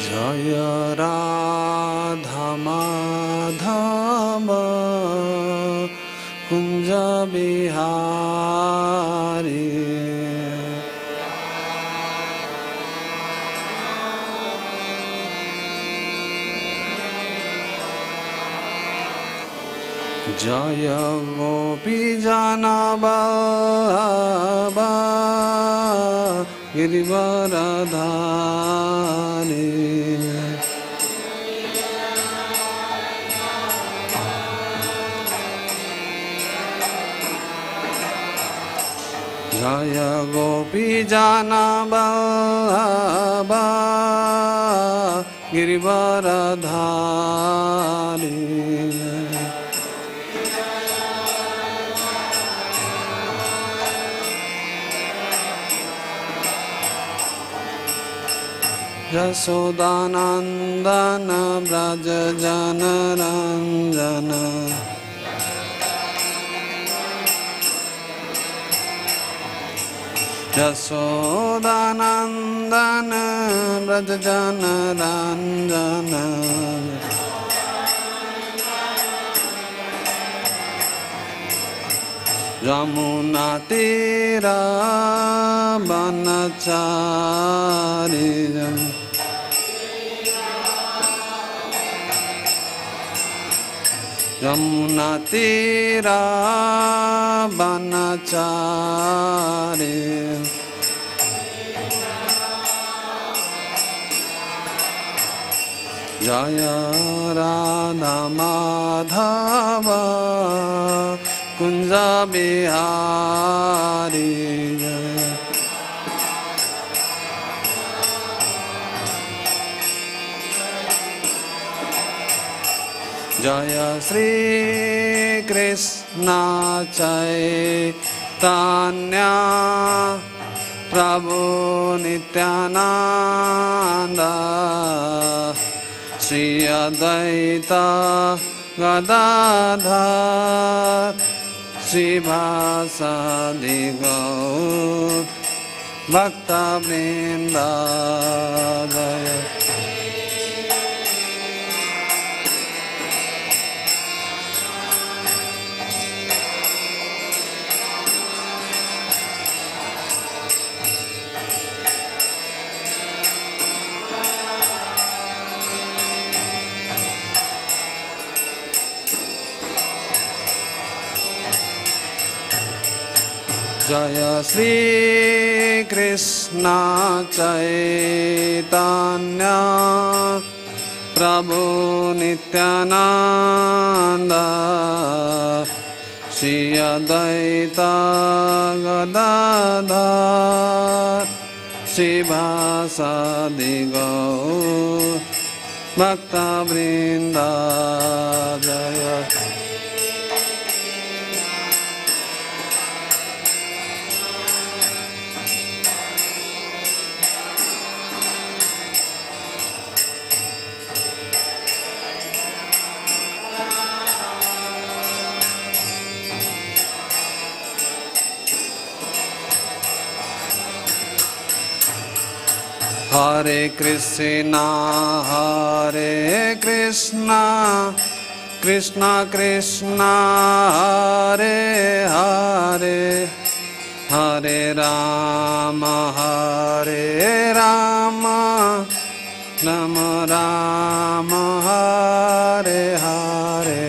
जय राधा माधव कुंज बिहारी जय गोपी जनवल्लभा गिरिवरधारी जय गोपी जनवल्लभा गिरिवरधारी यशोदानंदन व्रज जनरंजन यशोदानंदन व्रज जनरंजन यमुना तीरा बनचारी यमुना तीरा बनचारी जय राधा माधव कुंज बिहारी जय श्री कृष्ण चैतन्य प्रभु नित्यानंद श्री अद्वैत गदाधर श्रीवासादि गौर भक्तवृंद जय जय श्री कृष्ण चैतन्य प्रभु नित्यानंद श्री अद्वैत गदाधर श्रीवासादि गौर भक्तवृंद जय हरे Krishna Krishna Krishna Hare Hare Hare Ram Ram Ram Hare Hare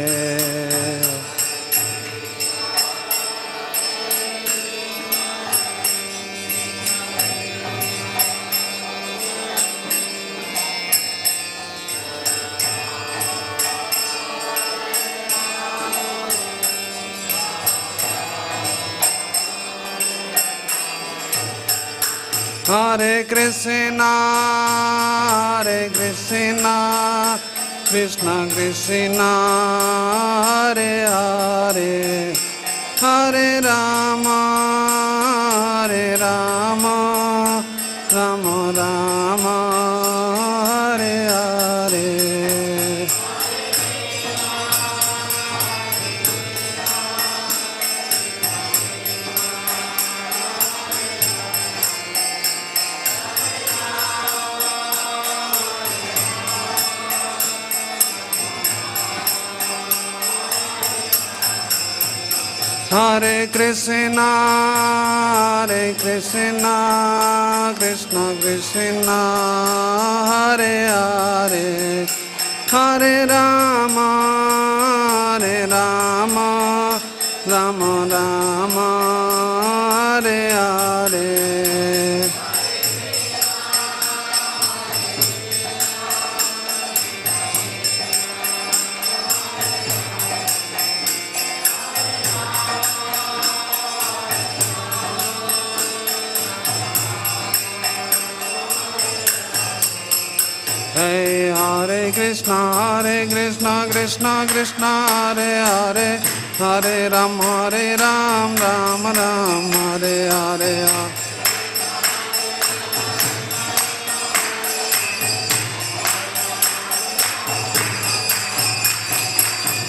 Hare Krishna Krishna Krishna Hare Hare Hare Rama Rama Rama Hare Hare Hare Krishna, Krishna Krishna, Hare Hare, Hare Rama, Rama Rama, Hare Hare. Hey, Hare Krishna, Krishna Krishna, Hare Hare, Hare Ram, Ram Ram, Hare Hare.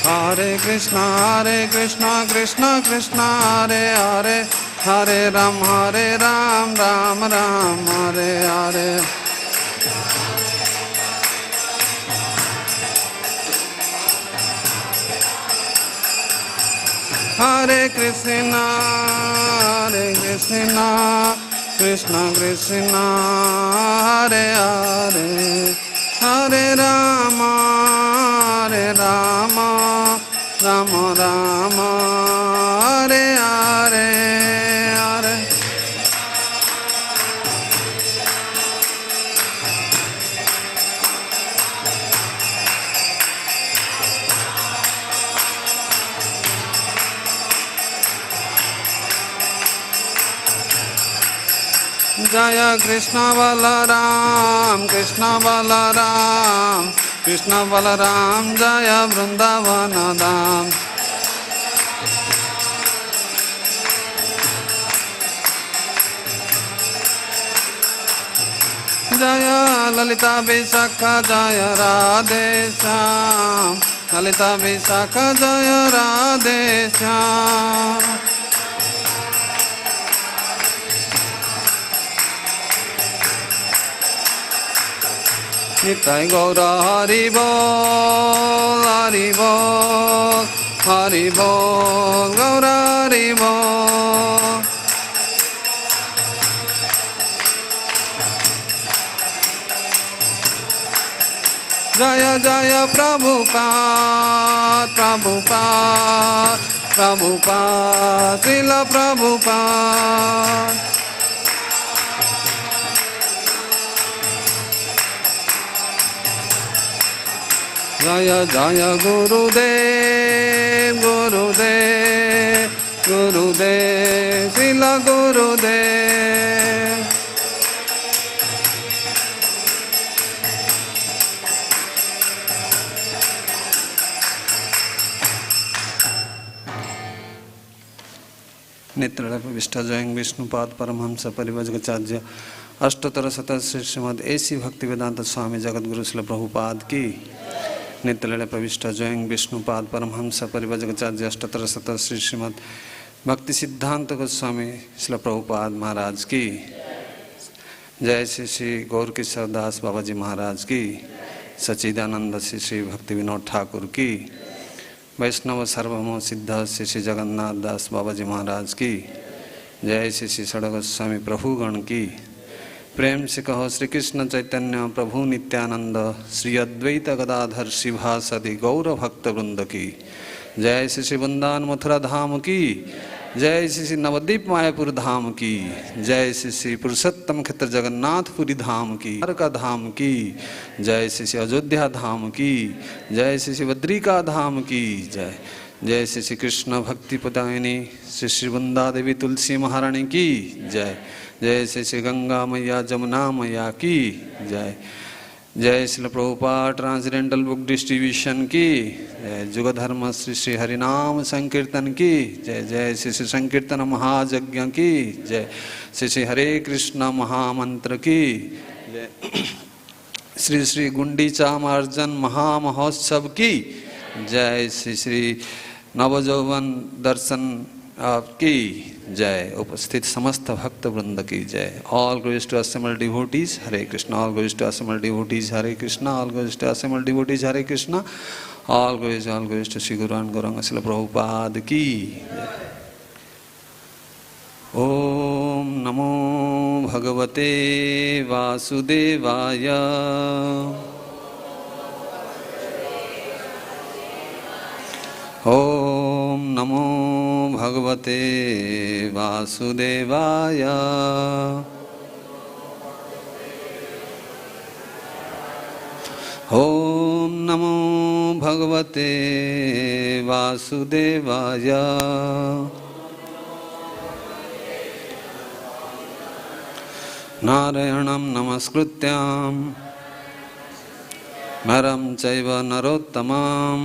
Hare Krishna, Krishna Krishna, Hare Hare, Hare Ram, Ram Ram, Hare Hare. Hare Krishna, Krishna Krishna, Hare Hare, Hare Rama, Rama Rama, Hare Hare, Hare. Jaya Krishna Balaram, Krishna Balaram, Krishna Balaram, Jaya Vrindavana Dham. Jaya Lalita Visakha, Jaya Radhe Shyam, Lalita Visakha, Jaya Radhe Shyam. Nitai Gaura Hari Bol, Hari Bol, Hari Bol, Gaura Hari Bol. Jaya Jaya Prabhupada, Prabhupada, Prabhupada, Srila Prabhupada. Jaya Jaya Gurudev, Gurudev, Gurudev, Srila Gurudev. नेत्रलय विष्टा जयं विष्णुपाद परमहंस परिव्राजकाचार्य अष्टोत्तर शत Shrimad AC भक्ति वेदांत स्वामी जगद्गुरु श्रील प्रभुपाद की। नित्यलय प्रविष्ट जयं विष्णुपाद परमहंस परिव्राजकाचार्य अष्टोत्तर शत श्रीमद् भक्ति सिद्धांत गोस्वामी श्रील प्रभुपाद महाराज की। जय श्री श्री गौर किशोर दास बाबा जी महाराज की। सच्चिदानंद श्री श्री भक्ति विनोद ठाकुर की। वैष्णव सार्वभौम सिद्ध श्री श्री जगन्नाथ दास बाबा जी महाराज की। जय श्री श्री षड गोस्वामी प्रभुगण की। प्रेम से कहो श्री कृष्ण चैतन्य प्रभु नित्यानंद श्री अद्वैत गदाधर शिवासदि गौर भक्त वृंद की। जय श्री श्री वृंदावन मथुरा धाम की। जय श्री श्री नवद्वीप मायापुर धाम की। जय श्री श्री पुरुषोत्तम क्षेत्र जगन्नाथपुरी धाम की, द्वारका धाम की। जय श्री श्री अयोध्या धाम की। जय श्री श्री बद्रिका धाम की। जय जय श्री श्री कृष्ण भक्ति पदायिनी श्री श्री वृंदा देवी तुलसी महारानी की। जय जय श्री श्री गंगा मैया जमुना मैया की। जय जय Shri Prabhupada transcendental book distribution की। जय जुग धर्म श्री श्री हरिनाम संकीर्तन की। जय जय श्री श्री संकीर्तन महायज्ञ की। जय श्री श्री हरे कृष्ण महामंत्र की। जय श्री श्री गुंडीचा मार्जन महामहोत्सव की। जय श्री श्री नवजौवन दर्शन की। जय उपस्थित समस्त भक्त वृंद की। जय all glories to assembled devotees Hare Krishna. All glories to assembled devotees Hare Krishna. All glories to assembled devotees Hare Krishna. All glories to Shri Guru and Gaurang Srila Prabhupada की। ॐ नमो भगवते वासुदेवाय। ॐ नमो भगवते वासुदेवाय। ॐ नमो भगवते वासुदेवाय। नारायणं नमस्कृत्यां नरं चैव नरोत्तमं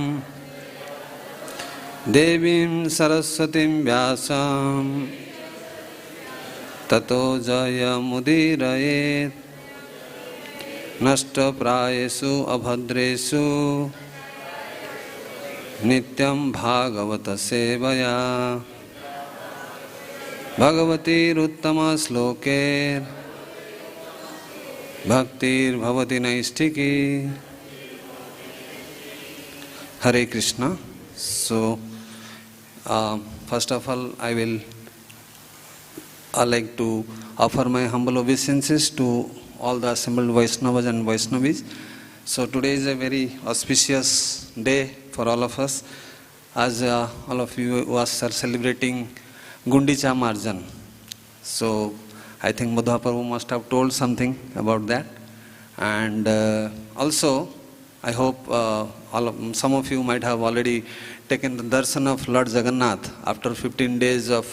देवीं सरस्वतीं व्यासं ततो जयमुदीरयेत्। नष्टप्रायेषु अभद्रेषु नित्यं भागवत सेवया भगवतीरुत्तमश्लोके भक्तिर्भवति नैष्ठिकी। Hare Krishna. So, first of all, I will like to offer my humble obeisances to all the assembled Vaishnavas and Vaishnavis. So today is a very auspicious day for all of us, as all of you are celebrating Gundicha Marjan. So I think Madhva Prabhu must have told something about that. And also, I hope some of you might have already taken the darshan of Lord Jagannath. After 15 days of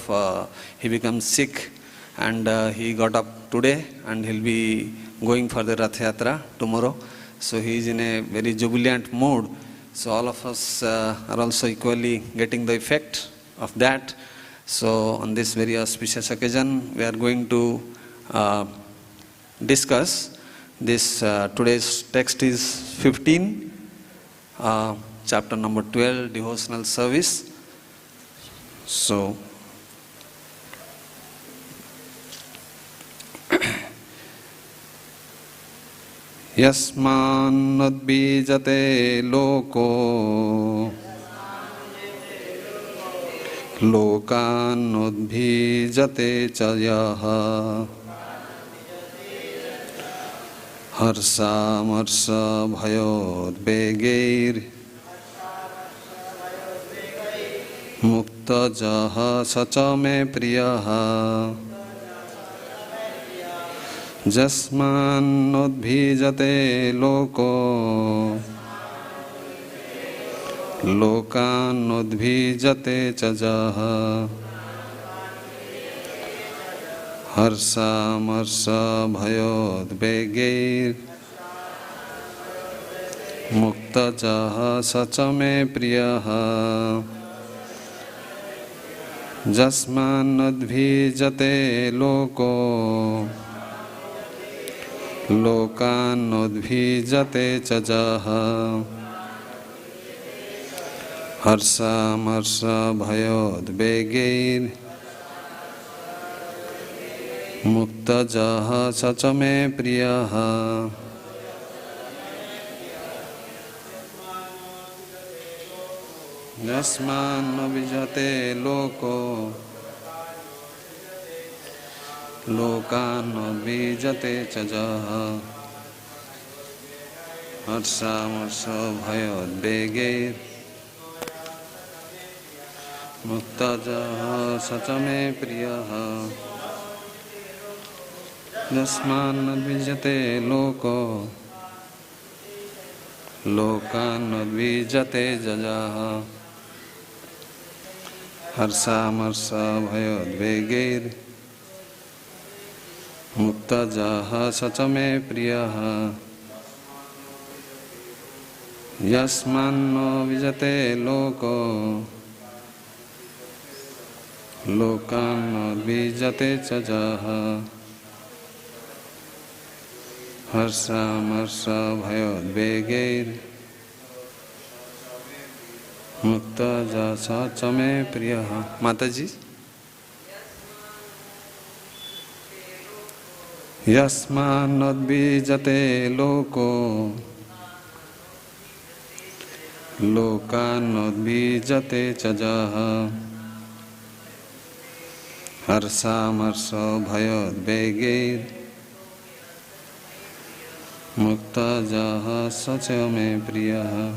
he becomes sick, and he got up today, and he'll be going for the Rath Yatra tomorrow. So he is in a very jubilant mood. So all of us are also equally getting the effect of that. So on this very auspicious occasion, we are going to discuss this. Today's text is 15, chapter number 12, devotional service. So yasmān nodvijate loko lokān udvijate ca yaha harṣāmarṣa-bhayodvegair muktaḥ saca me priyaḥ yasmān nodvijate loko lokān udvijate ca yaha harṣāmarṣa-bhayodvegair muktaḥ saca me priyaḥ yasmān nodvijate loko lokān udvijate ca yaha harṣāmarṣa-bhayodvegair muktaḥ saca me priyaḥ yasmān nodvijate loko lokān udvijate ca yaha harṣāmarṣa-bhayodvegair muktaḥ saca me priyaḥ yasmān nodvijate loko lokān udvijate ca yaha harṣāmarṣa-bhayodvegair muktaḥ saca me priyaḥ yasmān nodvijate loko lokān udvijate ca yaha harṣāmarṣa-bhayodvegair muktaḥ saca me priyaḥ. Mataji. Yasmān nodvijate loko lokān udvijate ca yaha harṣāmarṣa-bhayodvegair muktaḥ sacha me priyaḥ.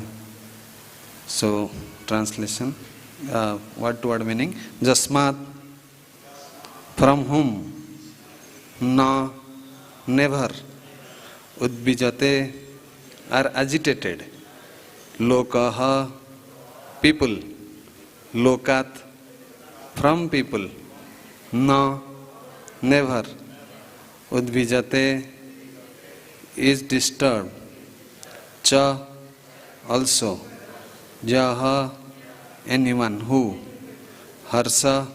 So, translation, word to word meaning, yasmāt, from whom, na, never, udvijate, are agitated, lokaḥ, people, lokāt, from people, na, never, udvijate, is disturbed, cha, also, yah, anyone who, harṣa,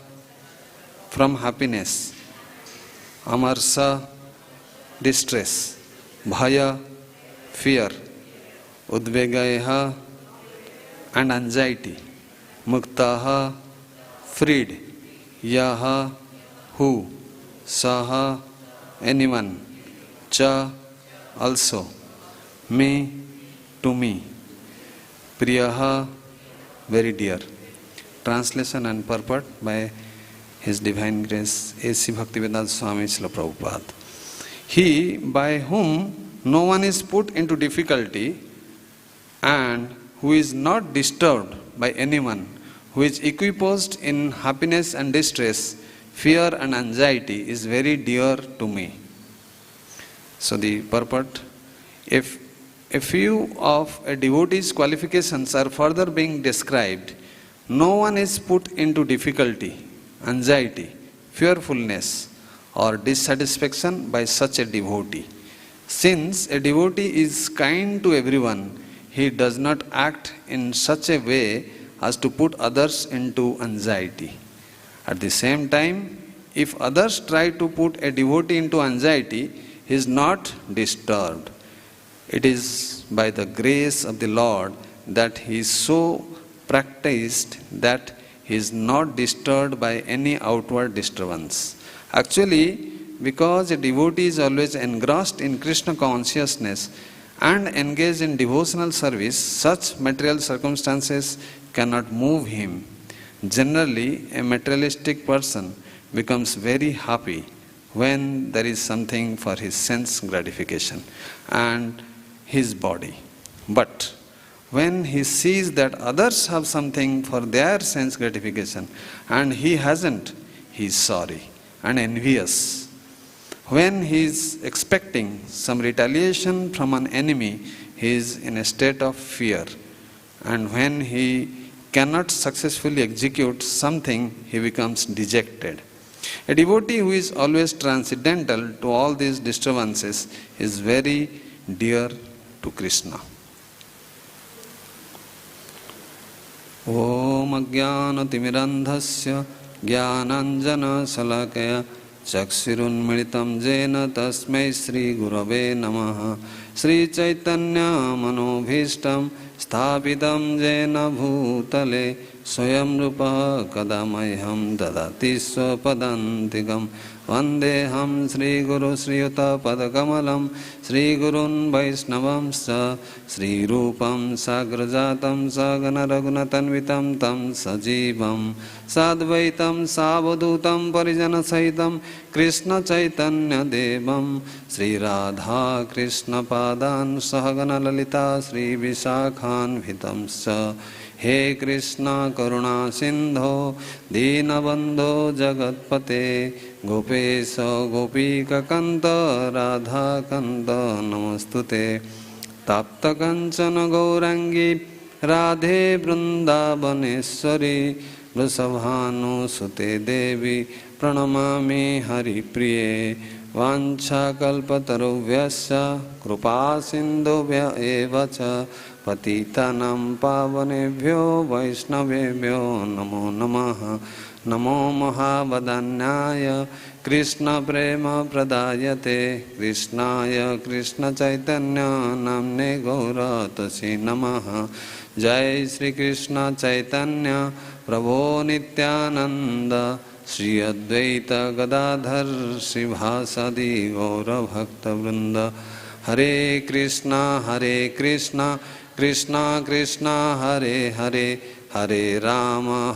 from happiness, amarṣa, distress, bhaya, fear, udvegaiḥ, and anxiety, muktaḥ, freed, yah, who, sah, anyone, cha, also, me, to me, priyaḥ, very dear. Translation and purport by His Divine Grace A.C. Bhaktivedanta Swami Srila Prabhupada. He by whom no one is put into difficulty and who is not disturbed by anyone, who is equipoised in happiness and distress, fear and anxiety, is very dear to me. So the purport, if a few of a devotee's qualifications are further being described, no one is put into difficulty, anxiety, fearfulness, or dissatisfaction by such a devotee. Since a devotee is kind to everyone, he does not act in such a way as to put others into anxiety. At the same time, if others try to put a devotee into anxiety, he is not disturbed. It is by the grace of the Lord that he is so practiced that he is not disturbed by any outward disturbance. Actually, because a devotee is always engrossed in Kṛṣṇa consciousness and engaged in devotional service, such material circumstances cannot move him. Generally, a materialistic person becomes very happy when there is something for his sense gratification and his body. But when he sees that others have something for their sense gratification and he hasn't, he is sorry and envious. When he is expecting some retaliation from an enemy, he is in a state of fear. And when he cannot successfully execute something, he becomes dejected. A devotee who is always transcendental to all these disturbances is very dear to Kṛṣṇa. Om ajnānatimirandhasya jnānanjana salakaya chakshirunmilitam jena tasmai Sri Gurave Namaha. Sri Chaitanya manobhishtam sthapitam jena bhutale swayam rupa kadamayham dadati swapadantikam. Vandeham Sri Guru Sri Yuta Padakamalam Sri Gurun Vaishnavamsa Sri Rupam Sagrajatam Sagana Raghunatanvitam Tam Sajivam Sadvaitam Savadutam Parijana Saitam Kṛṣṇa Chaitanya Devam Sri Radha Kṛṣṇa Padan Sahagana Lalita Sri Vishakhan Vitamsa. He Kṛṣṇa Karuna Sindho Dīnabandho Jagatpate Gopesha Gopika Kanta Radha Kanta Namastute Tapta Kanchana Gaurangi Radhe Vrindavaneshwari Vrisabhanu Sute Devi Pranamami Hari Priye Vancha Kalpatarubhyasya Krupa Sindhubhya Evacha Patitanam Pavanebhyo Vaishnavebhyo Namo Namaha. Namo Mahavadanyaya Kṛṣṇa Prema Pradayate Kṛṣṇāya Kṛṣṇa Chaitanya Namne Gauratasi Namaha. Jai Sri Kṛṣṇa Chaitanya Prabho Nityananda Sri Advaita Gadadhar Srivāsadi Gaura Bhakta Vrinda. Hare Kṛṣṇa Kṛṣṇa Krishna Hare Hare Hare Rama,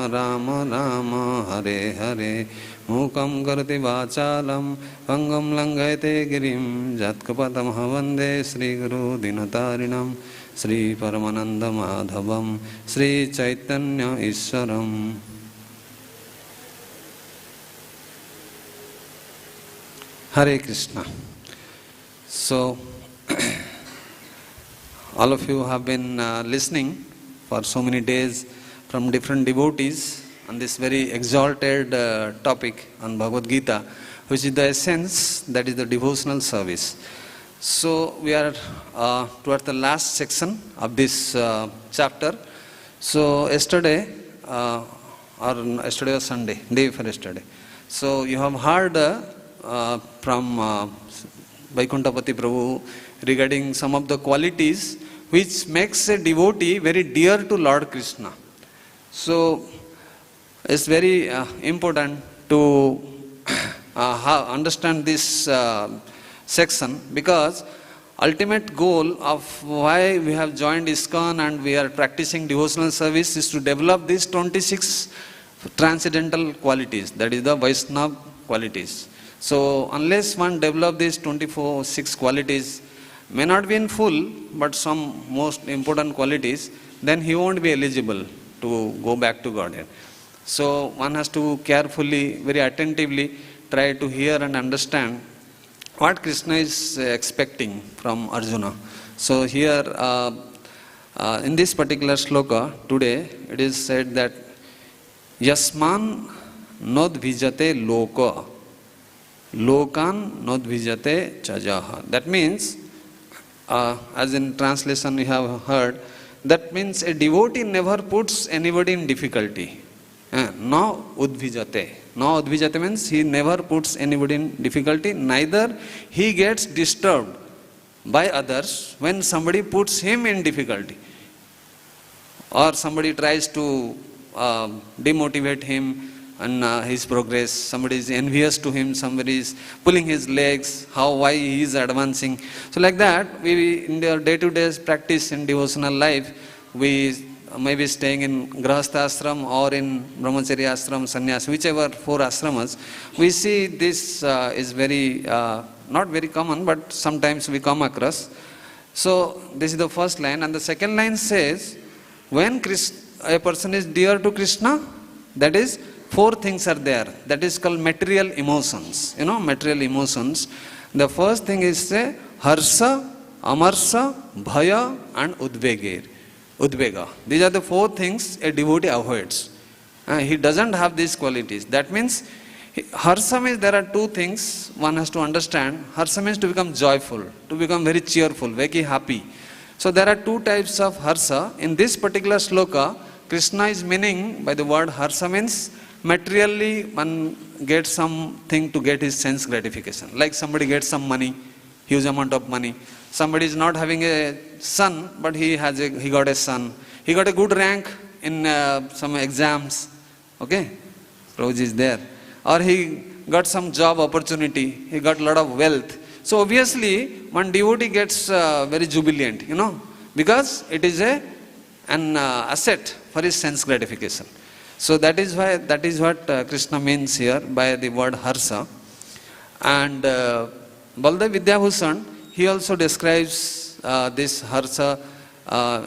Rama Rama, Hare Hare. Mukam karati vachalam, pangam langayate girim, jatkapatam havande Sri Guru Dinatarinam, Sri Paramananda Madhavam, Sri Chaitanya Iswaram. Hare Krishna. So, all of you have been listening for so many days from different devotees on this very exalted topic on Bhagavad Gita, which is the essence, that is the devotional service. So we are towards the last section of this chapter. So yesterday, or yesterday or Sunday, day before yesterday. So you have heard from Vaikuntapati Prabhu regarding some of the qualities which makes a devotee very dear to Lord Kṛṣṇa. So it's very important to understand this section, because ultimate goal of why we have joined ISKCON and we are practicing devotional service is to develop these 26 transcendental qualities, that is the Vaishnava qualities. So unless one develop these 6 qualities, may not be in full, but some most important qualities, then he won't be eligible to go back to Godhead. So one has to carefully, very attentively try to hear and understand what Kṛṣṇa is expecting from Arjuna. So here in this particular sloka today, it is said that yasmān nodvijate loko, lokān nodvijate chajaha. That means, as in translation we have heard, that means a devotee never puts anybody in difficulty. No udvijate. No udvijate means he never puts anybody in difficulty, neither he gets disturbed by others when somebody puts him in difficulty, or somebody tries to demotivate him and his progress. Somebody is envious to him, somebody is pulling his legs, why he is advancing. So like that, we in the day-to-day practice in devotional life, we may be staying in grahastha ashram or in brahmacharya ashram, sannyas, whichever 4 ashramas. We see this is very, not very common, but sometimes we come across. So this is the first line, and the second line says, when a person is dear to Kṛṣṇa, that is 4 things are there. That is called material emotions. You know, material emotions. The first thing is harṣa, amarṣa, bhaya and udvegaiḥ. Udvega. These are the 4 things a devotee avoids. He doesn't have these qualities. That means, harṣa means there are 2 things one has to understand. Harṣa means to become joyful, to become very cheerful, very happy. So there are 2 types of harṣa. In this particular sloka, Kṛṣṇa is meaning by the word harṣa means materially one gets something to get his sense gratification. Like somebody gets some money, huge amount of money. Somebody is not having a son, but he got a son. He got a good rank in some exams. Okay, Roj is there. Or he got some job opportunity. He got a lot of wealth. So obviously, one devotee gets very jubilant, because it is an asset for his sense gratification. So that is what Kṛṣṇa means here by the word harṣa. And Baldev Vidyabhushan, he also describes this harṣa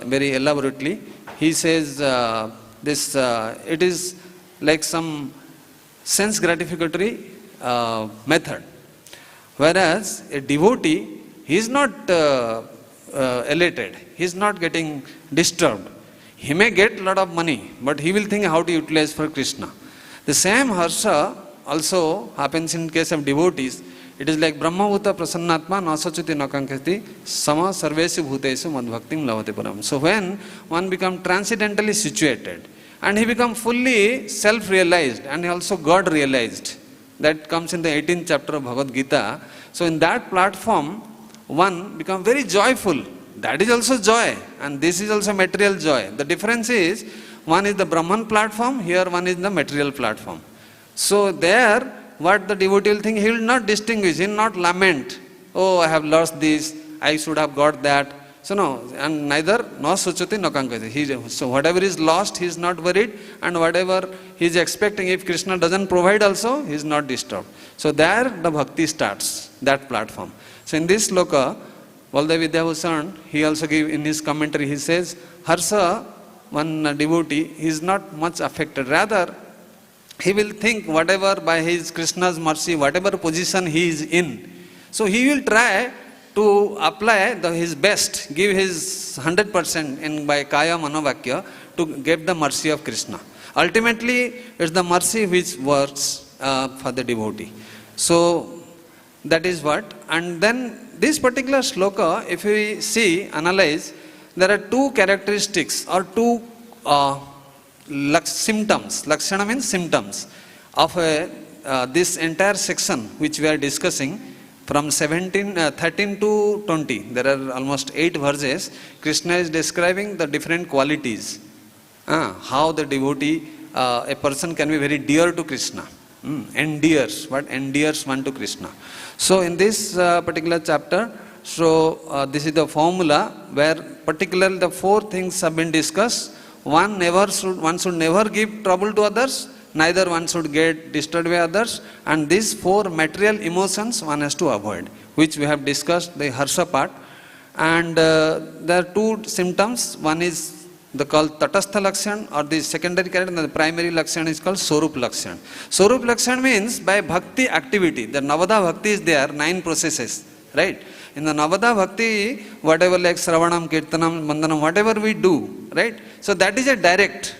very elaborately. He says it is like some sense gratificatory method. Whereas a devotee, he is not elated, he is not getting disturbed. He may get a lot of money, but he will think how to utilize for Kṛṣṇa. The same harṣa also happens in case of devotees. It is like Brahmabhuta prasannatma nasachuti nakankati sama sarvesu bhutesu madbhaktim lavate param. So when one becomes transcendentally situated and he becomes fully self-realized and also God-realized, that comes in the 18th chapter of Bhagavad Gita. So in that platform, one becomes very joyful. That is also joy, and this is also material joy. The difference is, one is the Brahman platform, here one is the material platform. So there, what the devotee will think, he will not distinguish, he will not lament, oh, I have lost this, I should have got that. So no, and neither no suchati no kankati. So whatever is lost, he is not worried, and whatever he is expecting, if Kṛṣṇa doesn't provide also, he is not disturbed. So there the bhakti starts, that platform. So in this loka, Baldev Vidyabhushan, he also give in his commentary, he says, harṣa, one devotee, he is not much affected. Rather, he will think whatever by his Kṛṣṇa's mercy, whatever position he is in, so he will try to apply his best, give his 100% in by kaya manovakya to get the mercy of Kṛṣṇa. Ultimately, it's the mercy which works for the devotee. So that is what. And then this particular sloka, if we see, analyze, there are two characteristics or two symptoms. Lakshana means symptoms of this entire section which we are discussing. From 13 to 20, there are almost 8 verses. Kṛṣṇa is describing the different qualities. How the devotee, a person can be very dear to Kṛṣṇa. Endears, what endears one to Kṛṣṇa. So in this particular chapter, so this is the formula where particularly the 4 things have been discussed. One should never give trouble to others. Neither one should get disturbed by others, and these 4 material emotions one has to avoid, which we have discussed, the harṣa part. And there are 2 symptoms. One is the called tatastha lakshan, or the secondary character, and the primary lakshan is called swarup lakshan. Swarup lakshan means by bhakti activity. The Navada bhakti is there, 9 processes, right? In the Navada bhakti, whatever like Sravanam, Kirtanam, Mandanam, whatever we do, right? So that is a direct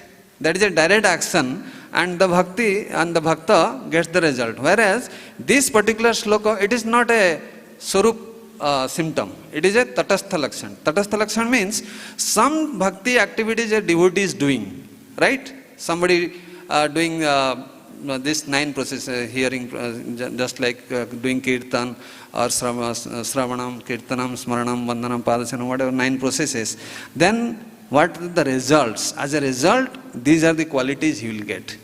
action, and the bhakti and the bhakta gets the result. Whereas this particular sloka, it is not a swarup symptom, it is a tatastha lakshan. Tatastha lakshan means some bhakti activities a devotee is doing, right? Somebody doing this 9 processes, hearing, just like doing kirtan or sravanam, kirtanam, smaranam, vandanam, padachanam, whatever 9 processes. Then what are the results? As a result, these are the qualities you will get.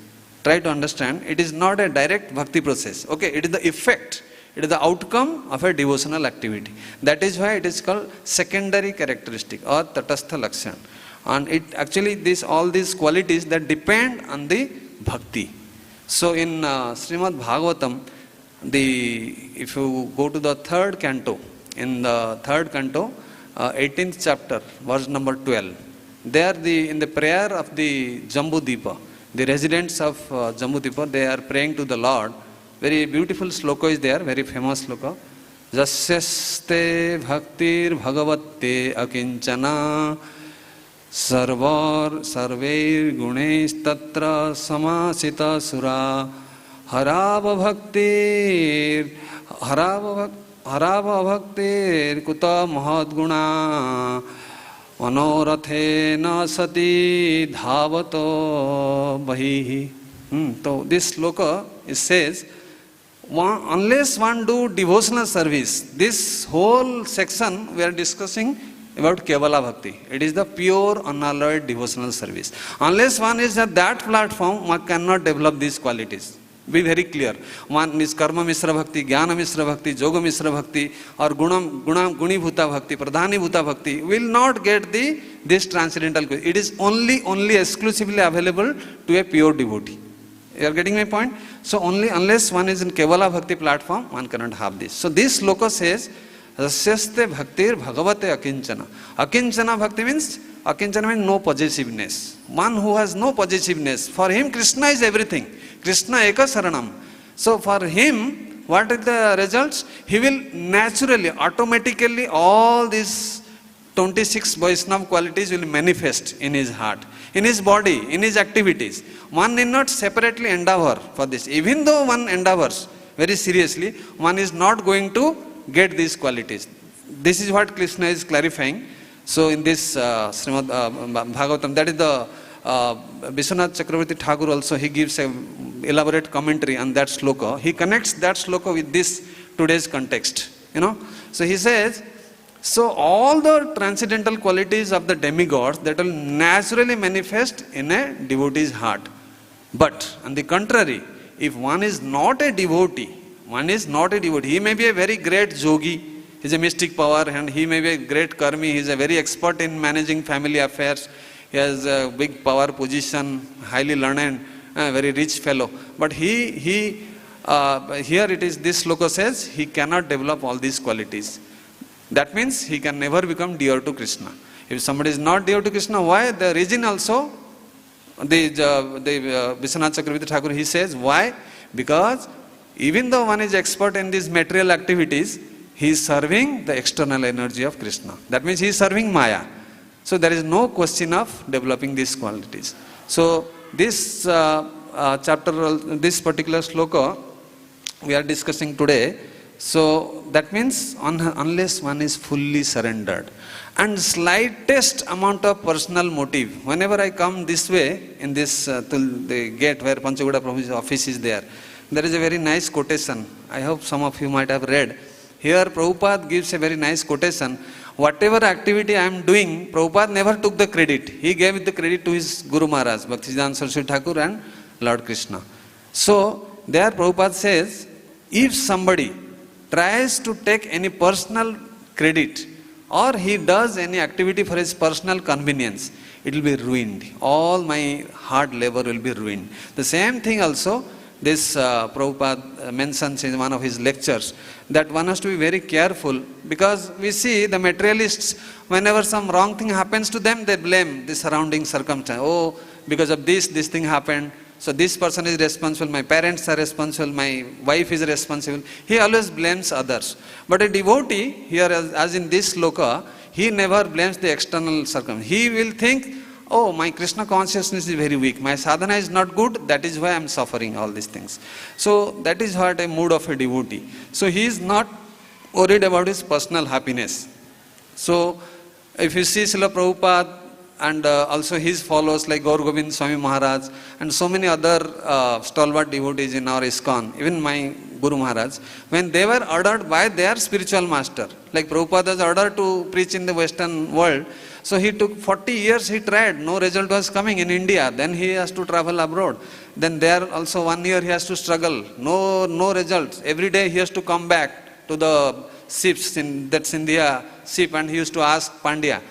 Try to understand, it is not a direct bhakti process. Okay, it is the effect, it is the outcome of a devotional activity. That is why it is called secondary characteristic or tatastha lakshan. And it actually, all these qualities that depend on the bhakti. So in Srimad Bhagavatam, if you go to the 3rd canto, in the 3rd canto, 18th chapter, verse number 12, there in the prayer of the Jambudipa, the residents of Jambudipa, they are praying to the Lord. Very beautiful sloka is there, very famous sloka. Jasyaste bhaktir bhagavatte akinchana sarveir gunesh tatra samasita sura harava bhaktir kuta mahadguna Manorathe sati dhavato bahihi. So this sloka, it says, unless one do devotional service, this whole section we are discussing about Kevala Bhakti. It is the pure, unalloyed devotional service. Unless one is at that platform, one cannot develop these qualities. Be very clear. One is Karma Misra Bhakti, Jnana Misra Bhakti, Yoga Misra Bhakti, or Guni Bhuta Bhakti, Pradhani Bhuta Bhakti will not get this transcendental. It is only exclusively available to a pure devotee. You are getting my point? So unless one is in Kevala Bhakti platform, one cannot have this. So this sloka says, Rasyaste Bhaktir Bhagavate Akinchana. Akinchana Bhakti means no possessiveness. One who has no possessiveness. For him, Kṛṣṇa is everything. Kṛṣṇa eka saranam. So for him, what are the results? He will naturally, automatically, all these 26 Vaishnava qualities will manifest in his heart, in his body, in his activities. One need not separately endeavor for this. Even though one endeavors very seriously, one is not going to get these qualities. This is what Kṛṣṇa is clarifying. So in this Srimad Bhagavatam, that is the Vishwanath Chakravarti Thakur also, he gives an elaborate commentary on that sloka. He connects that sloka with this today's context. So he says, so all the transcendental qualities of the demigods that will naturally manifest in a devotee's heart. But on the contrary, if one is not a devotee, he may be a very great yogi, He's a mystic power and he may be a great karmi. He's a very expert in managing family affairs. He has a big power position, highly learned, very rich fellow. But here it is, this loko says, he cannot develop all these qualities. That means he can never become dear to Kṛṣṇa. If somebody is not dear to Kṛṣṇa, why? The reason also, the Vishwanath Chakravarti Thakur, he says, why? Because even though one is expert in these material activities, he is serving the external energy of Kṛṣṇa. That means he is serving Maya. So there is no question of developing these qualities. So this chapter, this particular sloka we are discussing today, so that means unless one is fully surrendered and slightest amount of personal motive. Whenever I come this way, in this the gate where Panchagoda Prabhu's office is there is a very nice quotation. I hope some of you might have read. Here Prabhupada gives a very nice quotation. Whatever activity I am doing, Prabhupada never took the credit. He gave the credit to his Guru Maharaj, Bhaktisiddhanta Saraswati Thakur and Lord Kṛṣṇa. So there Prabhupada says, if somebody tries to take any personal credit or he does any activity for his personal convenience, it will be ruined. All my hard labor will be ruined. The same thing also, this Prabhupada mentions in one of his lectures, that one has to be very careful, because we see the materialists, whenever some wrong thing happens to them, they blame the surrounding circumstance. Oh, because of this thing happened, so this person is responsible, my parents are responsible, my wife is responsible. He always blames others. But a devotee, here as in this loka, he never blames the external circumstance. He will think, oh, my Kṛṣṇa consciousness is very weak, my sadhana is not good, that is why I am suffering all these things. So that is what a mood of a devotee. So he is not worried about his personal happiness. So if you see Srila Prabhupada and also his followers like Gaur Gobind Swami Maharaj and so many other stalwart devotees in our ISKCON, even my Guru Maharaj, when they were ordered by their spiritual master, like Prabhupada was ordered to preach in the Western world, so he took 40 years, he tried, no result was coming in India, then he has to travel abroad. Then there also 1 year he has to struggle, no results. Every day he has to come back to the ships, that's India ship, and he used to ask Pandya,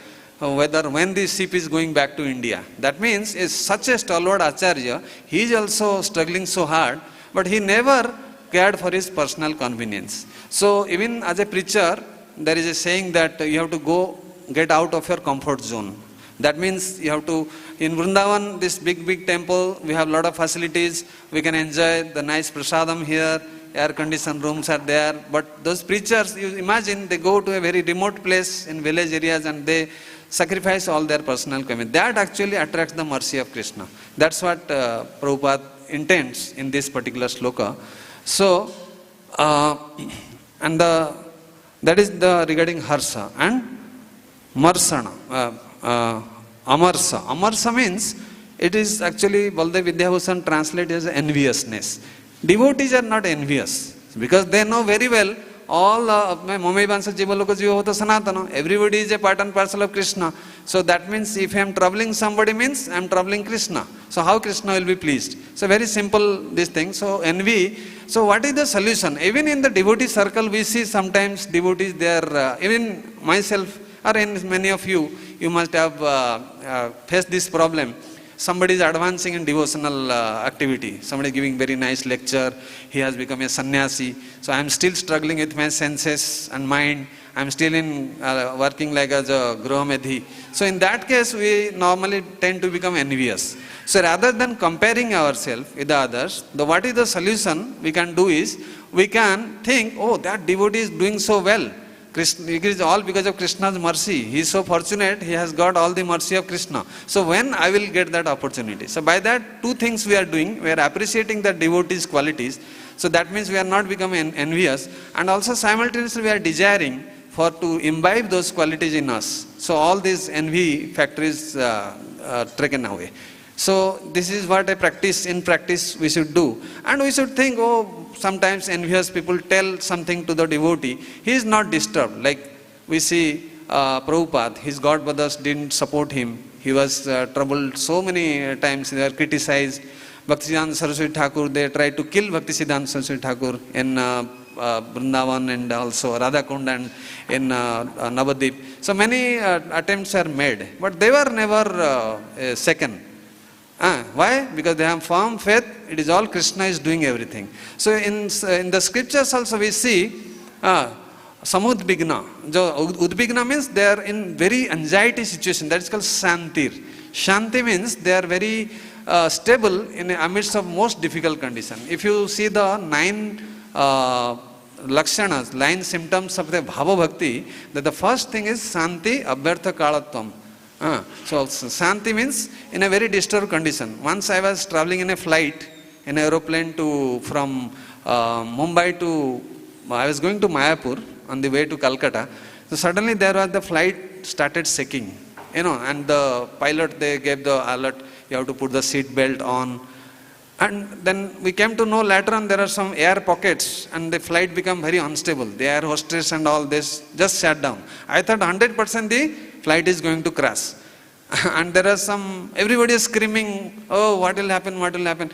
when the ship is going back to India. That means is such a stalwart Acharya, he is also struggling so hard, but he never cared for his personal convenience. So even as a preacher, there is a saying that you have to get out of your comfort zone. That means you have to, in Vrindavan, this big temple, we have a lot of facilities, we can enjoy the nice prasadam here, air-conditioned rooms are there, but those preachers, you imagine, they go to a very remote place in village areas and they sacrifice all their personal convenience. That actually attracts the mercy of Kṛṣṇa. That's what Prabhupada intends in this particular sloka. So, and that is the regarding harṣa and marsana, amarṣa. Amarṣa means, it is actually, Baldev Vidyabhushan translated as enviousness. Devotees are not envious, because they know very well, all Mamai Bansa Jiva Loka Jiva Hota Sanatana, everybody is a part and parcel of Kṛṣṇa. So that means if I am troubling somebody means I am troubling Kṛṣṇa. So how Kṛṣṇa will be pleased? So very simple this thing. So envy. So what is the solution? Even in the devotee circle we see sometimes devotees, they are, even myself or in many of you, you must have faced this problem. Somebody is advancing in devotional activity. Somebody is giving very nice lecture. He has become a sannyasi. So I am still struggling with my senses and mind. I am still in working like as a Graham-edhi. So in that case, we normally tend to become envious. So rather than comparing ourselves with the others, what is the solution we can do is, we can think, oh, that devotee is doing so well. It is all because of Kṛṣṇa's mercy. He is so fortunate, he has got all the mercy of Kṛṣṇa. So when I will get that opportunity? So by that, two things we are doing. We are appreciating the devotee's qualities. So that means we are not becoming envious. And also simultaneously we are desiring to imbibe those qualities in us. So all these envy factor is taken away. So this is what in practice we should do. And we should think, oh, sometimes envious people tell something to the devotee, he is not disturbed. Like we see Prabhupada, his godbrothers didn't support him. He was troubled so many times, they were criticized. Bhaktisiddhanta Saraswati Thakur, they tried to kill Bhaktisiddhanta Saraswati Thakur in Vrindavan and also Radhakund and in Navadip. So many attempts are made, but they were never second. Why? Because they have firm faith. It is all Kṛṣṇa is doing everything. So in the scriptures also we see samudvigna. Udvigna means they are in very anxiety situation. That is called shantir. Shanti means they are very stable in the amidst of most difficult condition. If you see the 9 lakshanas, 9 symptoms of the bhava bhakti, that the first thing is shanti abhyartha kalatvam. So shanti means in a very disturbed condition. Once I was traveling in a flight, in an aeroplane from Mumbai to, I was going to Mayapur on the way to Calcutta. So suddenly there was the flight started shaking, and the pilot, they gave the alert, you have to put the seat belt on. And then we came to know later on there are some air pockets and the flight became very unstable. The air hostess and all this just sat down. I thought 100% the flight is going to crash. And there are everybody is screaming, oh, what will happen, what will happen.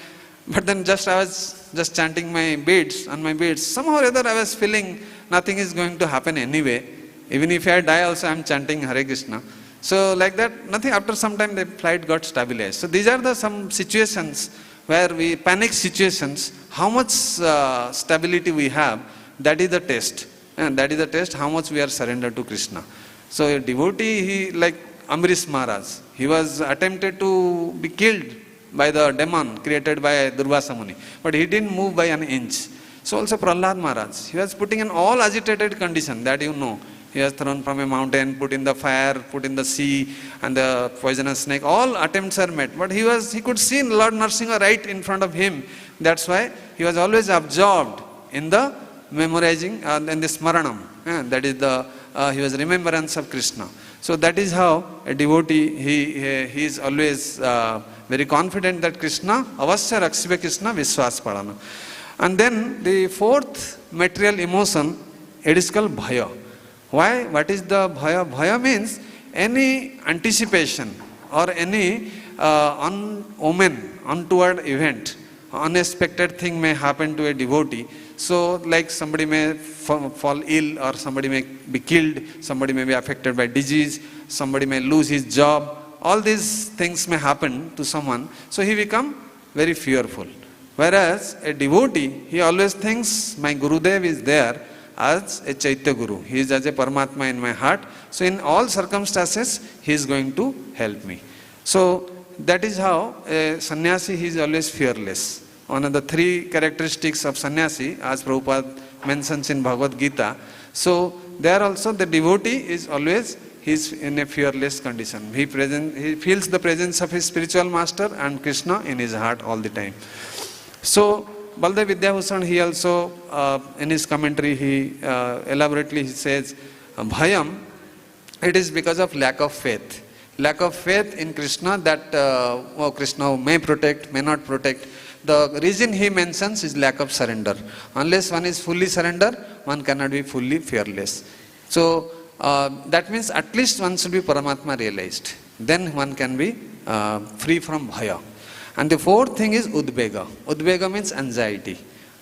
But then I was just chanting my beads, somehow or other I was feeling nothing is going to happen anyway. Even if I die also I am chanting Hare Krishna. So like that, nothing, after some time the flight got stabilized. So these are some situations where we panic situations, how much stability we have, that is the test. And that is the test, how much we are surrendered to Kṛṣṇa. So a devotee, he like Amrish Maharaj, he was attempted to be killed by the demon created by Durvasa Muni, but he didn't move by an inch. So also Prahlad Maharaj, he was putting in all agitated condition that he was thrown from a mountain, put in the fire, put in the sea, and the poisonous snake. All attempts are met, but he could see Lord Nrsimha right in front of him. That's why he was always absorbed in the memorizing and the smaranam. That is he was remembrance of Kṛṣṇa. So that is how a devotee, he is always very confident that Kṛṣṇa, avasya rakshiva Kṛṣṇa viswas padana. And then the fourth material emotion, it is called bhaya. Why? What is the bhaya? Bhaya means any anticipation or any untoward event, unexpected thing may happen to a devotee. So like somebody may fall ill, or somebody may be killed, somebody may be affected by disease, somebody may lose his job. All these things may happen to someone. So he become very fearful. Whereas a devotee, he always thinks my Gurudev is there as a Chaitya Guru. He is as a Paramatma in my heart. So in all circumstances, he is going to help me. So that is how a sannyasi, he is always fearless. One of the 3 characteristics of sannyasi, as Prabhupada mentions in Bhagavad Gita. So there also the devotee is always, he is in a fearless condition. He feels the presence of his spiritual master and Kṛṣṇa in his heart all the time. So Baldev Vidyabhushan, he also in his commentary, he elaborately he says, bhayam, it is because of lack of faith. Lack of faith in Kṛṣṇa, that Kṛṣṇa may protect, may not protect. The reason he mentions is lack of surrender. Unless one is fully surrendered, one cannot be fully fearless. So that means at least one should be Paramatma realized. Then one can be free from bhaya. And the fourth thing is udvega. Udvega means anxiety.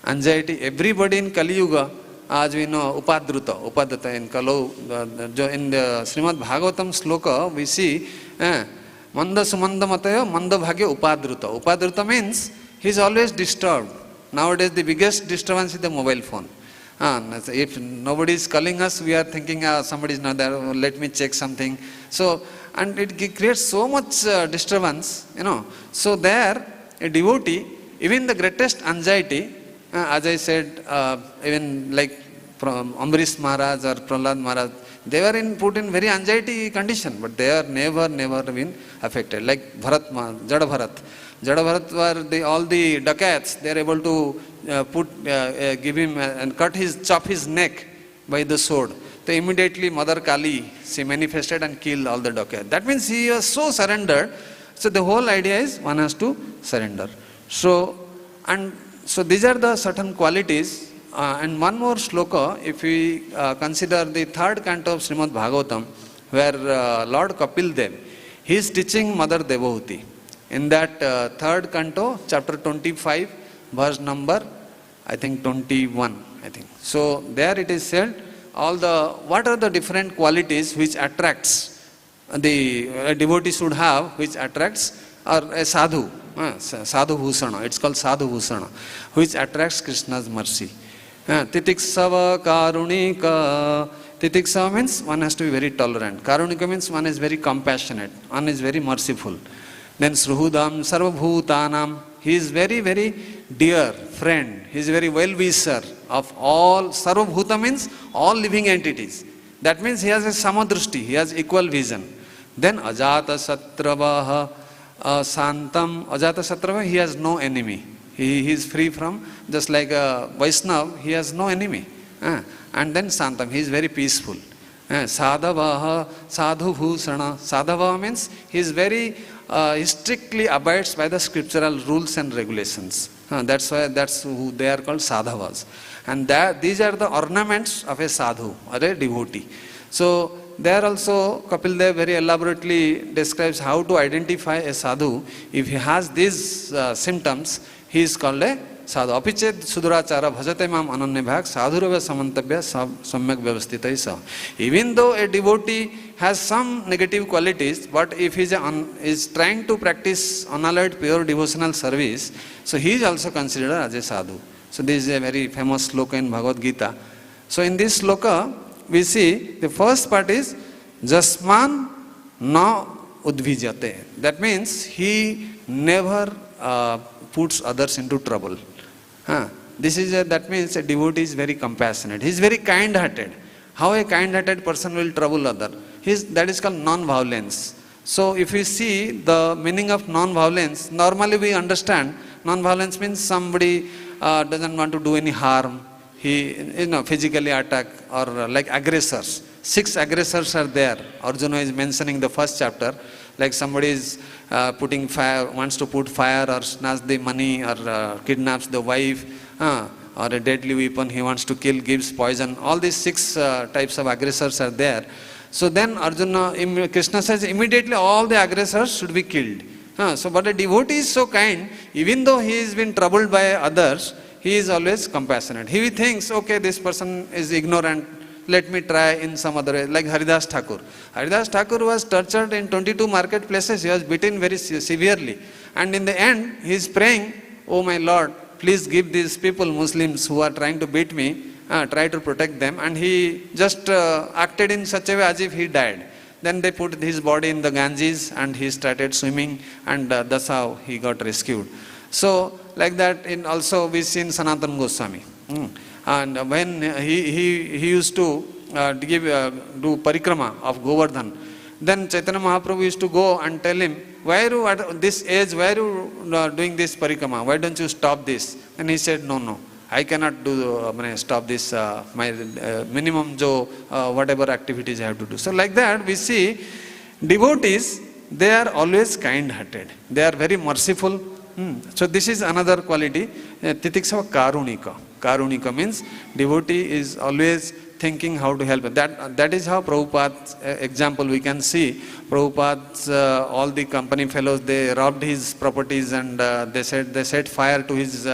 Anxiety, everybody in Kali Yuga, as we know, upadruta in in the Srimad Bhagavatam sloka, we see manda sumanda mataya manda bhagya upadruta. Upadruta means he is always disturbed. Nowadays the biggest disturbance is the mobile phone. If nobody is calling us, we are thinking somebody is not there, let me check something. So, and it creates so much disturbance, So there, a devotee, even the greatest anxiety, as I said, even like from Amrish Maharaj or Prahlad Maharaj, they were put in very anxiety condition, but they are never been affected. Like Bharat, Jada Bharat. Jada Bharat were all the dacoits, they are able to give him and chop his neck by the sword. So immediately Mother Kali, she manifested and killed all the dacoits. That means he was so surrendered. So the whole idea is one has to surrender. So these are the certain qualities. And one more sloka, if we consider the 3rd canto of Srimad Bhagavatam, where Lord Kapil Dev, he is teaching Mother Devotee. In that 3rd canto, chapter 25, verse number, I think 21, I think. So there it is said, what are the different qualities which attracts a devotee should have, which attracts, or a sadhu, sadhu bhusana, it's called sadhu bhusana, which attracts Krishna's mercy. Titiksava karunika. Titiksava means one has to be very tolerant. Karunika means one is very compassionate, one is very merciful. Then Sruhudam Sarvabhutanam, he is very, very dear friend, he is very well-wisher of all. Sarvabhuta means all living entities. That means he has a samadrushti, he has equal vision. Then Ajatasatravaha Santam. Ajatasatrava, he has no enemy. He is free from, just like a Vaishnava, he has no enemy. And then Santam, he is very peaceful. Sadhavaha Sadhu Bhusana. Sadhava means he is very, he strictly abides by the scriptural rules and regulations. That's who they are called sadhavas. And these are the ornaments of a sadhu or a devotee. So there also Kapil Dev very elaborately describes how to identify a sadhu. If he has these symptoms, he is called a sadhu. Apichet sudurachara bhajate mam ananya bhag sadhurava samantabhya samyak vyavasthitai sa. Even though a devotee has some negative qualities, but if he is trying to practice unalloyed pure devotional service, so he is also considered as a sadhu. So this is a very famous loka in Bhagavad Gita. So in this loka, we see the first part is yasmān na udvijate. That means he never puts others into trouble. That means a devotee is very compassionate. He is very kind-hearted. How a kind-hearted person will trouble other? That is called non-violence. So if we see the meaning of non-violence, normally we understand non-violence means somebody doesn't want to do any harm. He physically attack, or like aggressors. 6 aggressors are there. Arjuna is mentioning the first chapter. Like somebody is putting fire, wants to put fire or snatch the money, or kidnaps the wife, or a deadly weapon he wants to kill, gives poison. All these 6 types of aggressors are there. So then Kṛṣṇa says immediately all the aggressors should be killed. But a devotee is so kind, even though he has been troubled by others, he is always compassionate. He thinks, okay, this person is ignorant, let me try in some other way. Like Haridas Thakur. Haridas Thakur was tortured in 22 marketplaces, he was beaten very severely. And in the end, he is praying, oh my Lord, please give these people, Muslims who are trying to beat me, try to protect them. And he just acted in such a way as if he died. Then they put his body in the Ganges and he started swimming, and that's how he got rescued. So like that, also we see in Sanatana Goswami. And when he used to do parikrama of Govardhan, then Chaitanya Mahaprabhu used to go and tell him, why are you at this age, why are you doing this parikrama? Why don't you stop this? And he said, no, I cannot stop this, my minimum whatever activities I have to do. So like that, we see devotees, they are always kind-hearted. They are very merciful. So this is another quality, Titiksava Karunika. Karunika means devotee is always thinking how to help. That is how Prabhupada's example we can see. Prabhupada's all the company fellows, they robbed his properties, and they set fire to his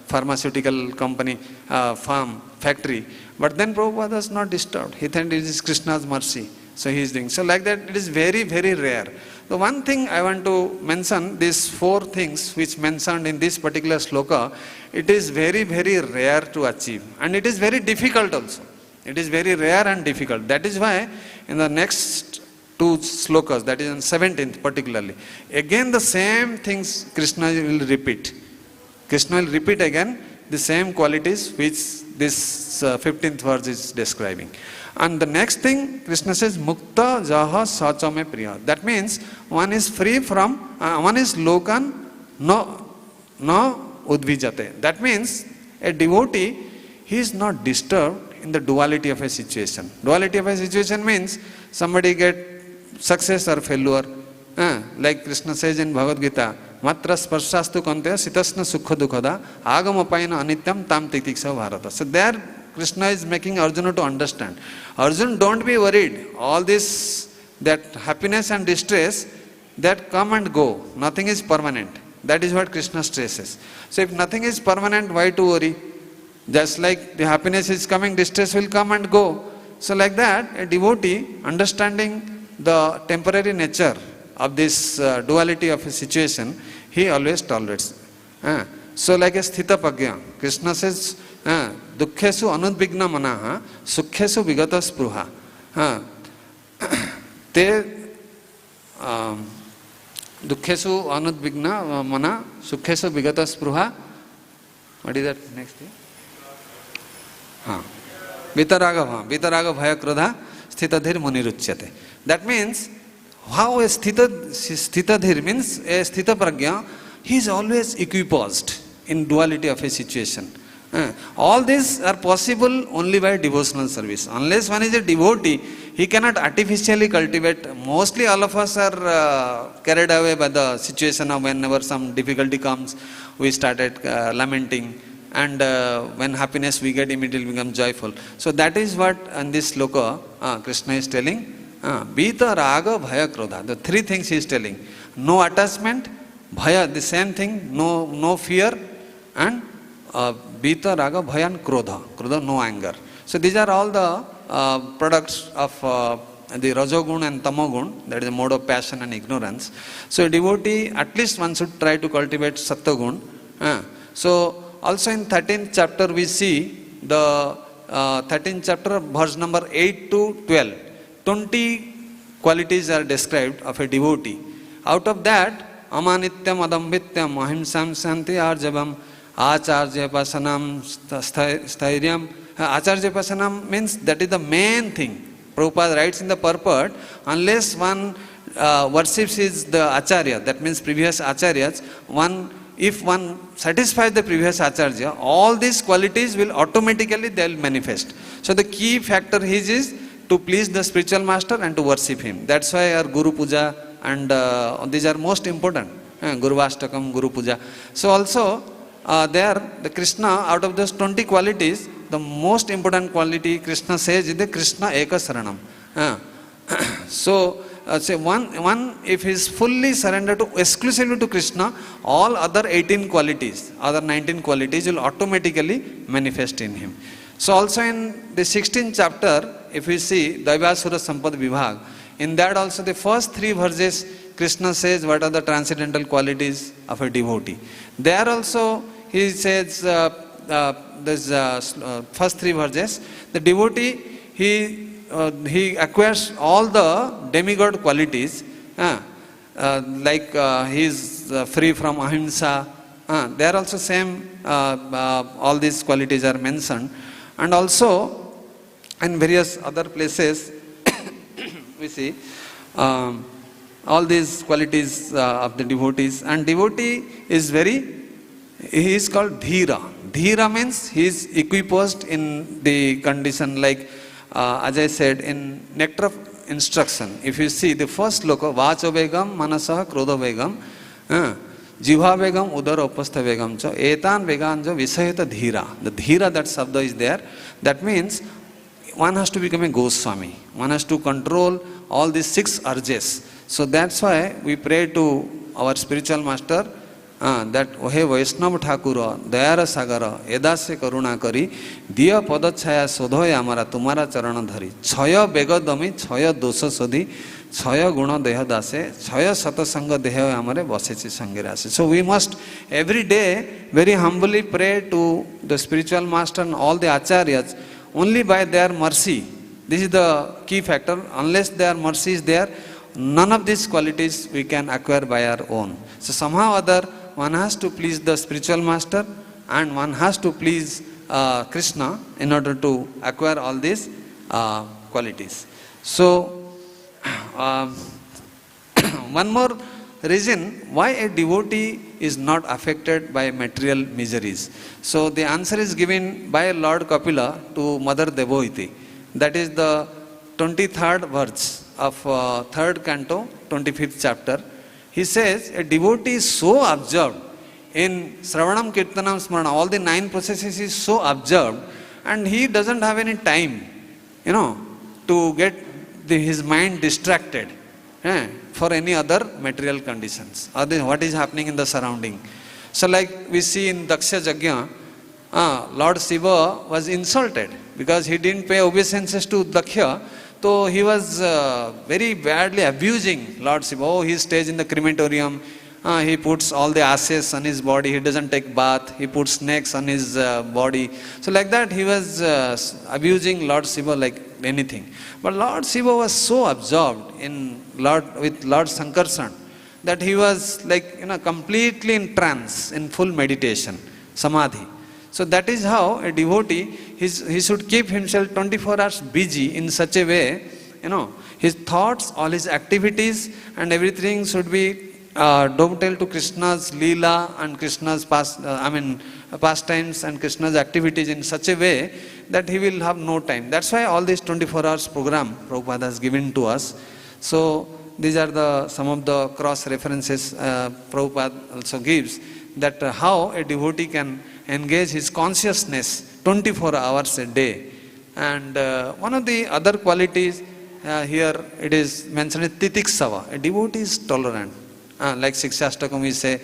pharmaceutical company factory. But then Prabhupada was not disturbed. He thought it is Krishna's mercy. So he is doing. So like that, it is very, very rare. The one thing I want to mention, these 4 things which mentioned in this particular sloka, it is very, very rare to achieve. And it is very difficult also. It is very rare and difficult. That is why in the next 2 slokas, that is in 17th particularly, again the same things Kṛṣṇa will repeat. Kṛṣṇa will repeat again the same qualities which this 15th verse is describing. And the next thing, Kṛṣṇa says, mukta jaha sacha me priyaḥ. That means one is free from, one is lokān, no udvijate. That means a devotee, he is not disturbed in the duality of a situation. Duality of a situation means somebody get success or failure. Like Kṛṣṇa says in Bhagavad Gita, matra sparsastu kantya sitasna sukha dukhada agamapaina anityam tam titiksa bharata. So there Kṛṣṇa is making Arjuna to understand. Arjuna, don't be worried. All this, that happiness and distress, that come and go. Nothing is permanent. That is what Kṛṣṇa stresses. So if nothing is permanent, why to worry? Just like the happiness is coming, distress will come and go. So like that, a devotee, understanding the temporary nature of this duality of a situation, he always tolerates. So like a sthita prajna, Kṛṣṇa says, dukkhesu anudvigna manaha, sukkhesu vigata spruha. Te dukkhesu anudvigna mana, sukkhesu vigata spruha. What is that next thing? Vitaraga bhaya krodha sthitadhir muniruchyate. That means, how a sthitadhir means a sthita prajna, he is always equipoised in duality of a situation. All these are possible only by devotional service. Unless one is a devotee, he cannot artificially cultivate. Mostly all of us are carried away by the situation of whenever some difficulty comes, we started lamenting. And when happiness we get, immediately become joyful. So that is what in this loka Kṛṣṇa is telling. Vita, raga, bhaya, krodha. The three things he is telling. No attachment, bhaya, the same thing, no fear, and vita, raga, bhaya and krodha. Krodha, no anger. So these are all the products of the rajogun and tamogun, that is a mode of passion and ignorance. So a devotee, at least one should try to cultivate sattvagun. So also in 13th chapter we see the 13th chapter, verse number 8 to 12. 20 qualities are described of a devotee. Out of that, amanityam, adambityam, ahimsam, shanti, arjavam, acharya pasanam, stairyam. Acharya pasanam means that is the main thing. Prabhupada writes in the Purport, unless one worships the acharya, that means previous acharyas, if one satisfies the previous acharya, all these qualities will automatically they'll manifest. So the key factor is to please the spiritual master and to worship him. That's why our Guru Puja and these are most important. Guru Vastakam, Guru Puja. So also there the Kṛṣṇa, out of those 20 qualities, the most important quality Kṛṣṇa says is the Kṛṣṇa Eka Saranam. So say one if he is fully surrendered exclusively to Kṛṣṇa, all other 18 qualities, other 19 qualities will automatically manifest in him. So also in the 16th chapter, if we see Daivasura Sampad Vibhag, in that also the first 3 verses Kṛṣṇa says what are the transcendental qualities of a devotee. There also he says this first 3 verses, the devotee he acquires all the demigod qualities, like he is free from ahimsa. There also same all these qualities are mentioned, and also in various other places we see all these qualities of the devotees. And devotee is he is called dhira. Dhira means he is equipoised in the condition, like as I said in Nectar of Instruction, if you see the first loko, vacho vegam, manasah, krodha vegam, jivha vegam, udara upastha vegam cha, etan vegan jo visayata dhira. The dhira, that sabda is there. That means one has to become a Goswami. One has to control all these 6 urges. So that's why we pray to our spiritual master that Ohe Vaishnava Thakura, Dayara Sagara, Edase Karuna Kari, Diya Padachaya Sodhoya Amara Tumara Charana Dhari, Chaya Begadami, Chaya Dosa Sodhi, Chaya Guna Deha Dase, Chaya Satasanga Deha Amare Vasechi Sangirase. So we must every day very humbly pray to the spiritual master and all the acharyas only by their mercy. This is the key factor. Unless their mercy is there, none of these qualities we can acquire by our own. So somehow or other, one has to please the spiritual master and one has to please Kṛṣṇa in order to acquire all these qualities. So one more reason why a devotee is not affected by material miseries. So the answer is given by Lord Kapila to Mother Devotee. That is the 23rd verse of 3rd canto, 25th chapter. He says, a devotee is so absorbed in Sravanam, Kirtanam, Smarana, all the 9 processes is so absorbed, and he doesn't have any time, to get his mind distracted for any other material conditions, or what is happening in the surrounding. So like we see in Daksha Yajna, Lord Shiva was insulted because he didn't pay obeisances to Daksha. So he was very badly abusing Lord Shiva. Oh, he stays in the crematorium. He puts all the ashes on his body. He doesn't take bath. He puts snakes on his body. So like that, he was abusing Lord Shiva like anything. But Lord Shiva was so absorbed with Lord Sankarshan that he was completely in trance, in full meditation, samadhi. So that is how a devotee, he should keep himself 24 hours busy in such a way, his thoughts, all his activities and everything should be dovetail to Kṛṣṇa's Leela and Kṛṣṇa's pastimes and Kṛṣṇa's activities in such a way that he will have no time. That's why all this 24 hours program Prabhupada has given to us. So these are some of the cross references Prabhupada also gives, that how a devotee can engage his consciousness 24 hours a day. And one of the other qualities here it is mentioned is titiksava. A devotee is tolerant. Like Sikshastakam we say,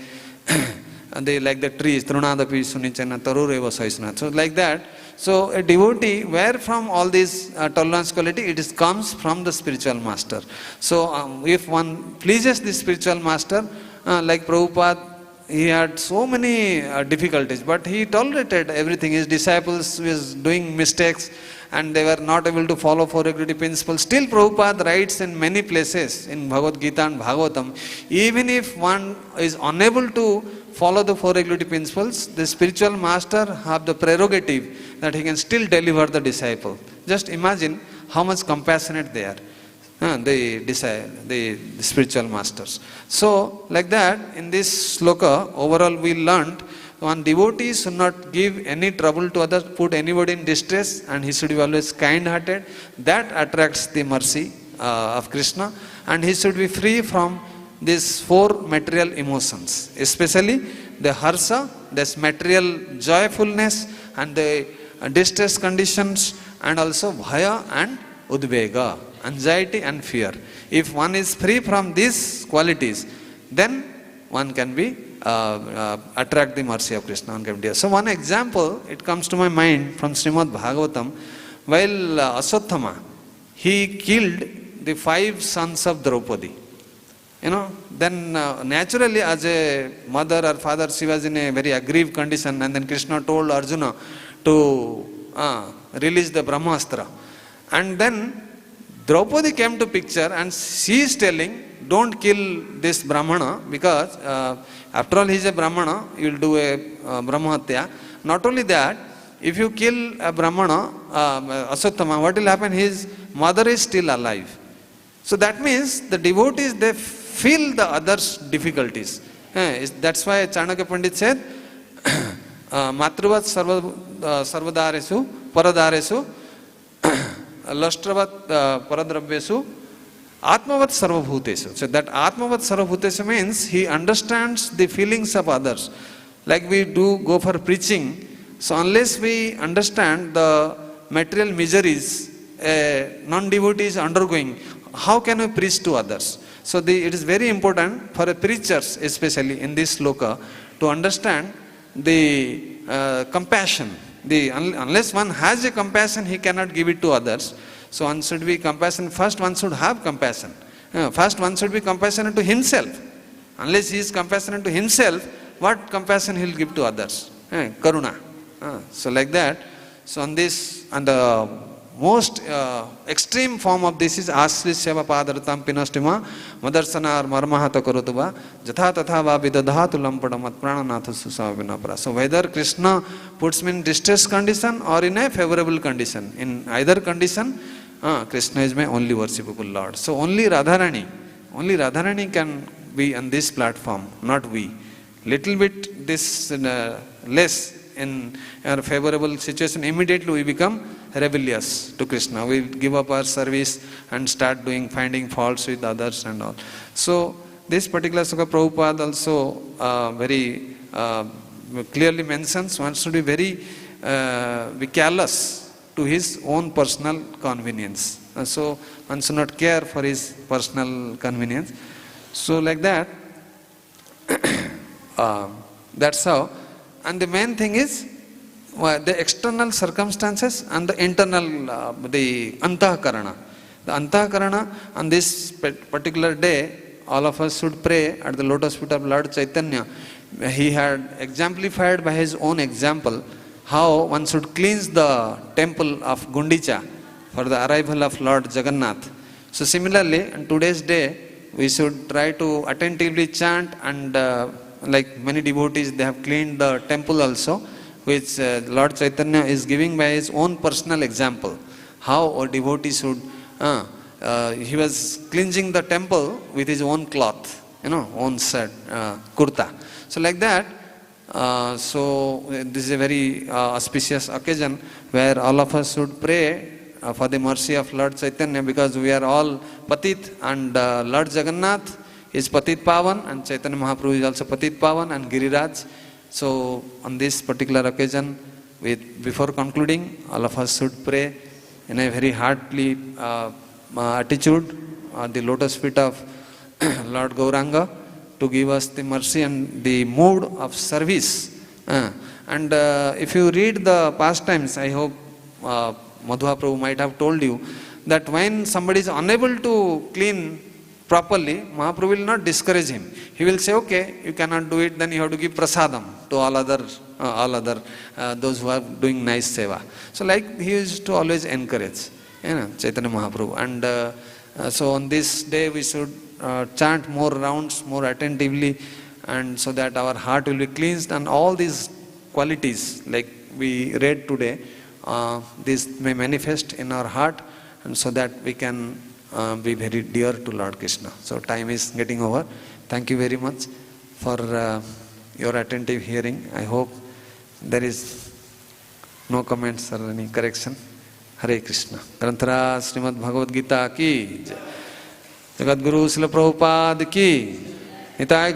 they like the trees, trunadapi sunichana tarureva saisna. So like that. So a devotee, where from all this tolerance quality, it comes from the spiritual master. So if one pleases the spiritual master, like Prabhupada, he had so many difficulties, but he tolerated everything. His disciples was doing mistakes and they were not able to follow four regulative principles. Still Prabhupada writes in many places in Bhagavad Gita and Bhagavatam, even if one is unable to follow the four regulative principles, the spiritual master have the prerogative that he can still deliver the disciple. Just imagine how much compassionate they are. The spiritual masters. So, like that, in this sloka, overall we learned one devotee should not give any trouble to others, put anybody in distress, and he should be always kind-hearted. That attracts the mercy of Kṛṣṇa, and he should be free from these four material emotions, especially the harṣa, this material joyfulness, and the distress conditions, and also bhaya and udvegaiḥ, anxiety and fear. If one is free from these qualities, then one can be attract the mercy of Kṛṣṇa. So one example, it comes to my mind from Srimad Bhagavatam, while Aswathama, he killed the 5 sons of Draupadi. Then naturally as a mother or father, she was in a very aggrieved condition, and then Kṛṣṇa told Arjuna to release the Brahmastra. And then Draupadi came to picture and she is telling, don't kill this Brahmana, because after all he is a Brahmana, you will do a Brahmahatya. Not only that, if you kill a Brahmana, Aswathama, what will happen? His mother is still alive. So that means the devotees, they feel the others' difficulties. That's why Chanakya Pandit said, Matruvat sarvadaresu, paradaresu, Lashtravat paradravyesu, Atmavat sarvabhutesu. So that Atmavat sarvabhutesu means he understands the feelings of others. Like we do go for preaching, so unless we understand the material miseries a non-devotee is undergoing, how can we preach to others? So it is very important for a preachers, especially in this loka, to understand the compassion. Unless one has a compassion, he cannot give it to others. So one should be compassionate. First one should have compassion. First one should be compassionate to himself. Unless he is compassionate to himself, what compassion he will give to others? Karuna. So like that. So on this, and the most extreme form of this is Asrisyava Padaratam Pinastima Madarsanar Marmahata Karutuva Jatha Tatha Vidadhatu Lampada Matpranatha Susavina. So whether Kṛṣṇa puts me in distress condition or in a favorable condition, in either condition, Kṛṣṇa is my only worshipable Lord. So only Radharani can be on this platform, not we. Little bit this less in a favorable situation, immediately we become rebellious to Kṛṣṇa. We give up our service and start finding faults with others and all. So this particular Sukha Prabhupada also very clearly mentions one should be very be callous to his own personal convenience. So one should not care for his personal convenience. So like that, that's how. And the main thing is, the external circumstances and the internal, the antakarana. The antakarana on this particular day, all of us should pray at the lotus feet of Lord Chaitanya. He had exemplified by his own example how one should cleanse the temple of Gundicha for the arrival of Lord Jagannath. So similarly, on today's day, we should try to attentively chant, and like many devotees, they have cleaned the temple also, which Lord Chaitanya is giving by his own personal example. How a devotee should, he was cleansing the temple with his own cloth, own set, kurta. So like that, so this is a very auspicious occasion where all of us should pray for the mercy of Lord Chaitanya, because we are all patit, and Lord Jagannath is patit pavan, and Chaitanya Mahaprabhu is also patit pavan, and Giriraj. So on this particular occasion, before concluding, all of us should pray in a very heartily attitude at the lotus feet of Lord Gauranga to give us the mercy and the mood of service. And if you read the pastimes, I hope Madhva Prabhu might have told you that when somebody is unable to clean properly, Mahaprabhu will not discourage him. He will say, okay, you cannot do it, then you have to give prasadam to all other those who are doing nice seva. So like he used to always encourage Chaitanya Mahaprabhu. And so on this day we should chant more rounds, more attentively, and so that our heart will be cleansed, and all these qualities like we read today, this may manifest in our heart, and so that we can be very dear to Lord Kṛṣṇa. So time is getting over. Thank you very much for your attentive hearing. I hope there is no comments or any correction. Hare Krishna. Granthara Srimad Bhagavad Gita ki Jagadguru Srila Prabhupada ki Nitai